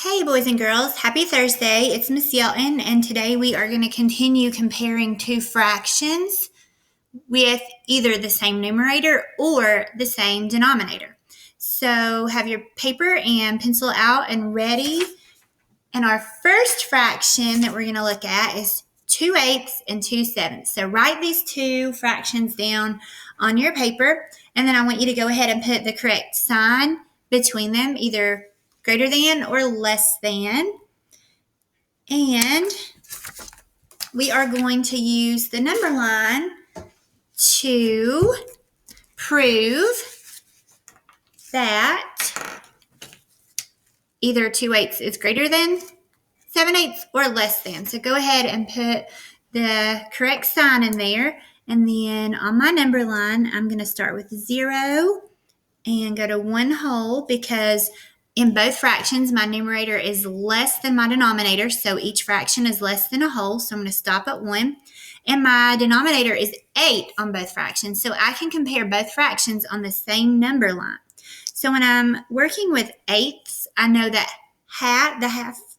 Hey boys and girls, happy Thursday. It's Miss Yelton, and today we are going to continue comparing two fractions with either the same numerator or the same denominator. So have your paper and pencil out and ready. And our first fraction that we're going to look at is 2/8 and 2/7. So write these two fractions down on your paper, and then I want you to go ahead and put the correct sign between them, either greater than or less than. And we are going to use the number line to prove that either 2/8 is greater than 7/8 or less than. So go ahead and put the correct sign in there. And then on my number line, I'm going to start with 0 and go to 1 whole, because in both fractions, my numerator is less than my denominator. So each fraction is less than a whole. So I'm going to stop at 1. And my denominator is 8 on both fractions. So I can compare both fractions on the same number line. So when I'm working with eighths, I know that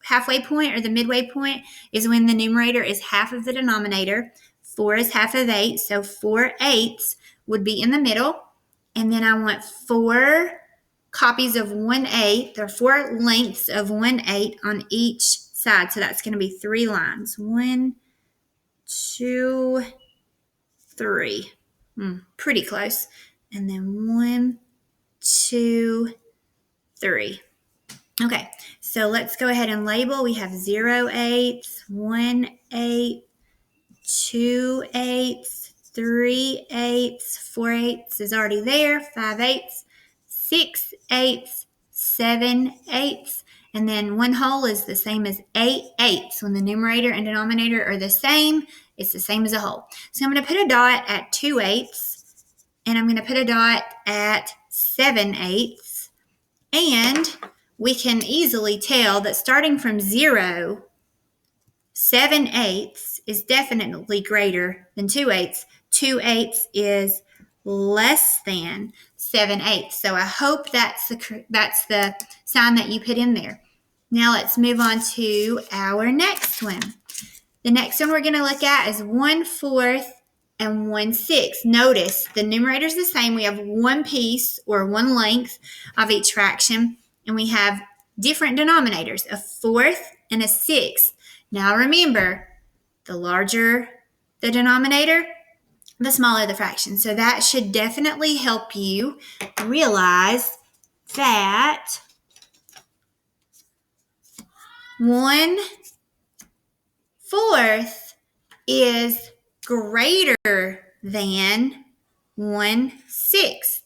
halfway point or the midway point is when the numerator is half of the denominator. 4 is half of 8, so 4/8 would be in the middle. And then I want 4 copies of 1/8, or 4 lengths of 1/8 on each side. So that's going to be 3 lines. 1, 2, 3. Pretty close. And then 1, 2, 3. Okay, so let's go ahead and label. We have 0/8, 1/8, 2/8, 3/8, 4/8 is already there, 5/8, 6/8, 7/8, and then 1 whole is the same as 8/8. When the numerator and denominator are the same, it's the same as a whole. So I'm going to put a dot at 2/8, and I'm going to put a dot at 7/8, and we can easily tell that starting from 0, 7/8 is definitely greater than 2/8. 2/8 is less than 7/8. So I hope that's the sign that you put in there. Now let's move on to our next one. The next one we're going to look at is 1/4 and 1/6. Notice the numerator is the same. We have one piece or one length of each fraction, and we have different denominators, a 1/4 and a 1/6. Now remember, the larger the denominator, the smaller the fraction. So that should definitely help you realize that 1/4 is greater than 1/6,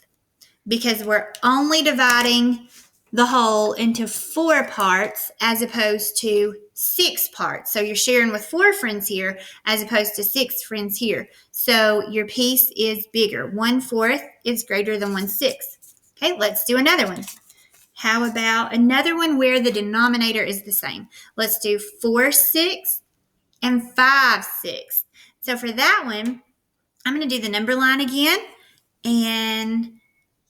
because we're only dividing the whole into 4 parts as opposed to 6 parts. So you're sharing with 4 friends here as opposed to 6 friends here. So your piece is bigger. 1/4 is greater than 1/6. Okay, let's do another one. How about another one where the denominator is the same? Let's do 4/6 and 5/6. So for that one, I'm going to do the number line again, and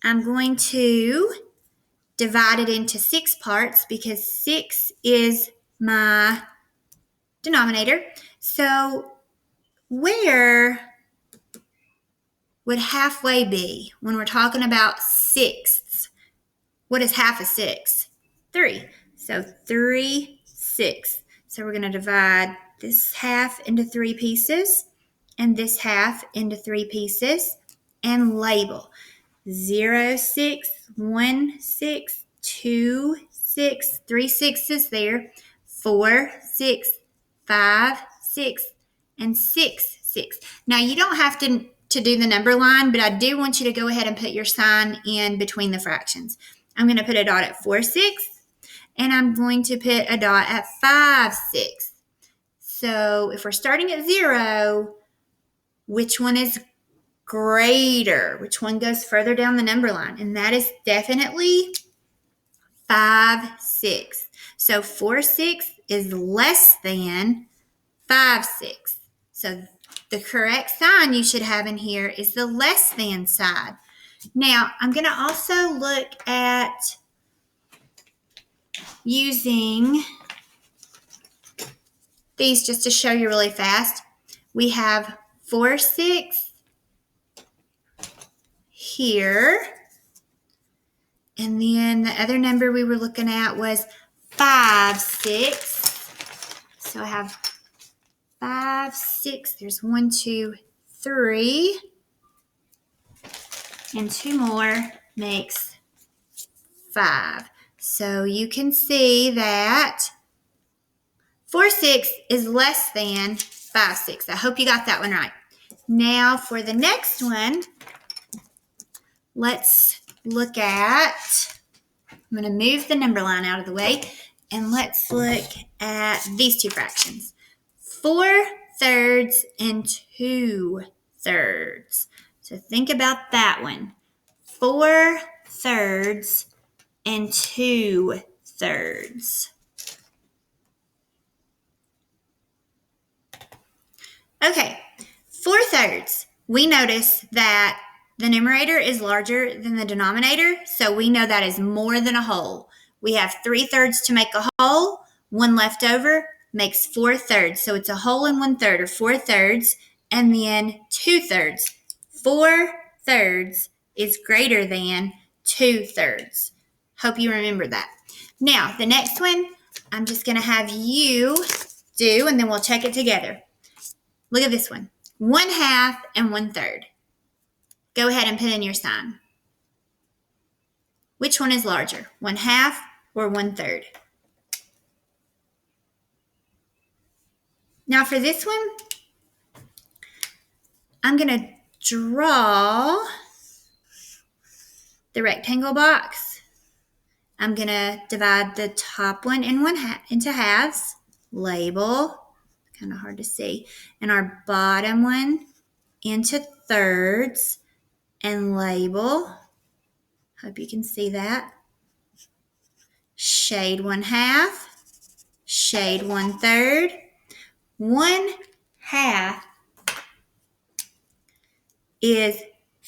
I'm going to divide it into 6 parts because 6 is my denominator. So where would halfway be when we're talking about sixths? What is half of 6? 3. So 3/6. So we're going to divide this half into 3 pieces and this half into 3 pieces and label 0/6, 1/6, 2/6, 3 6s there, 4/6, 5/6, and 6/6. Now you don't have to do the number line, but I do want you to go ahead and put your sign in between the fractions. I'm going to put a dot at 4/6, and I'm going to put a dot at 5/6. So if we're starting at 0, which one is greater? Which one goes further down the number line? And that is definitely 5/6. So 4/6 is less than 5/6. So the correct sign you should have in here is the less than side. Now I'm going to also look at using these just to show you really fast. We have 4/6 here. And then the other number we were looking at was 5/6. So I have 5/6. There's 1, 2, 3. And 2 more makes 5. So you can see that 4/6 is less than 5/6. I hope you got that one right. Now for the next one, let's look at, I'm going to move the number line out of the way, and let's look at these two fractions. 4/3 and 2/3. So think about that one. 4/3 and 2/3. Okay, 4/3. We notice that the numerator is larger than the denominator, so we know that is more than a whole. We have 3/3 to make a whole. 1 left over makes 4/3. So it's a whole and 1/3, or 4/3, and then 2/3. 4/3 is greater than 2/3. Hope you remember that. Now, the next one, I'm just going to have you do, and then we'll check it together. Look at this one. 1/2 and 1/3. Go ahead and put in your sign. Which one is larger, 1/2 or 1/3? Now for this one, I'm going to draw the rectangle box. I'm going to divide the top one into halves, label, kind of hard to see, and our bottom one into thirds, and label. Hope you can see that. Shade 1/2, shade 1/3. 1/2 is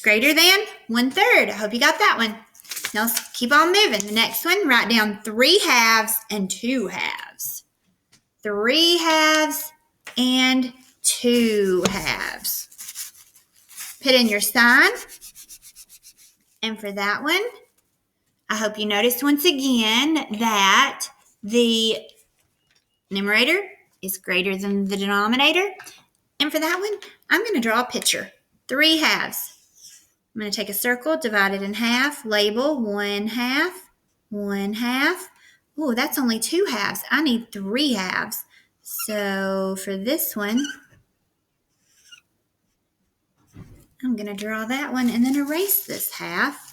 greater than 1/3. I hope you got that one. Now let's keep on moving. The next one, write down 3/2 and 2/2. 3/2 and 2/2. Put in your sign. And for that one, I hope you noticed once again that the numerator is greater than the denominator. And for that one, I'm going to draw a picture. 3/2. I'm going to take a circle, divide it in half, label 1/2, 1/2. Oh, that's only 2/2. I need 3/2. So for this one, I'm going to draw that one and then erase this half.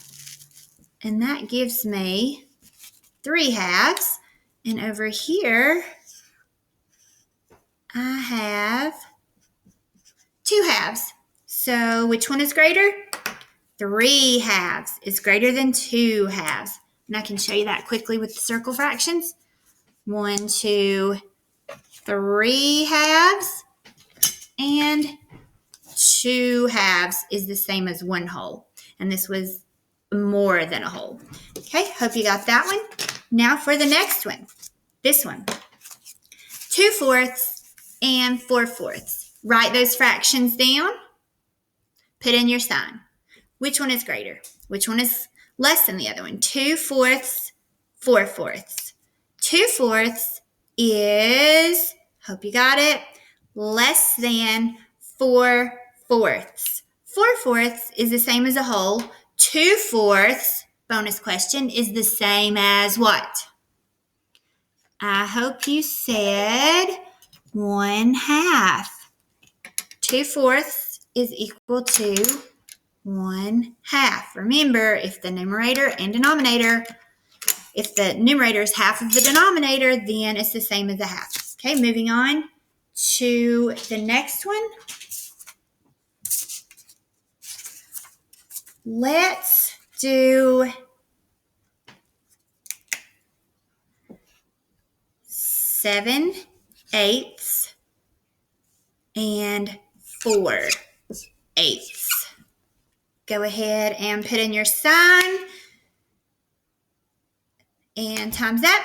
And that gives me 3/2. And over here, I have 2/2. So which one is greater? 3/2 is greater than 2/2. And I can show you that quickly with the circle fractions. 1, 2, 3/2. And 2/2 is the same as 1 whole. And this was more than a whole. Okay, hope you got that one. Now for the next one. This one. 2/4 and 4/4. Write those fractions down. Put in your sign. Which one is greater? Which one is less than the other one? 2/4, 4/4. 2/4 is, hope you got it, less than 4/4. 4/4 is the same as a whole. 2/4, bonus question, is the same as what? I hope you said 1/2. 2/4 is equal to 1/2. Remember, if the numerator and denominator, if the numerator is half of the denominator, then it's the same as a half. Okay, moving on to the next one. Let's do 7/8 and 4/8. Go ahead and put in your sign and times that.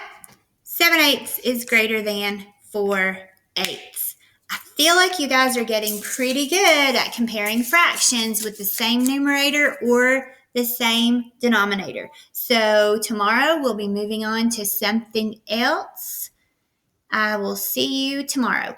7/8 is greater than 4/8. I feel like you guys are getting pretty good at comparing fractions with the same numerator or the same denominator. So tomorrow we'll be moving on to something else. I will see you tomorrow.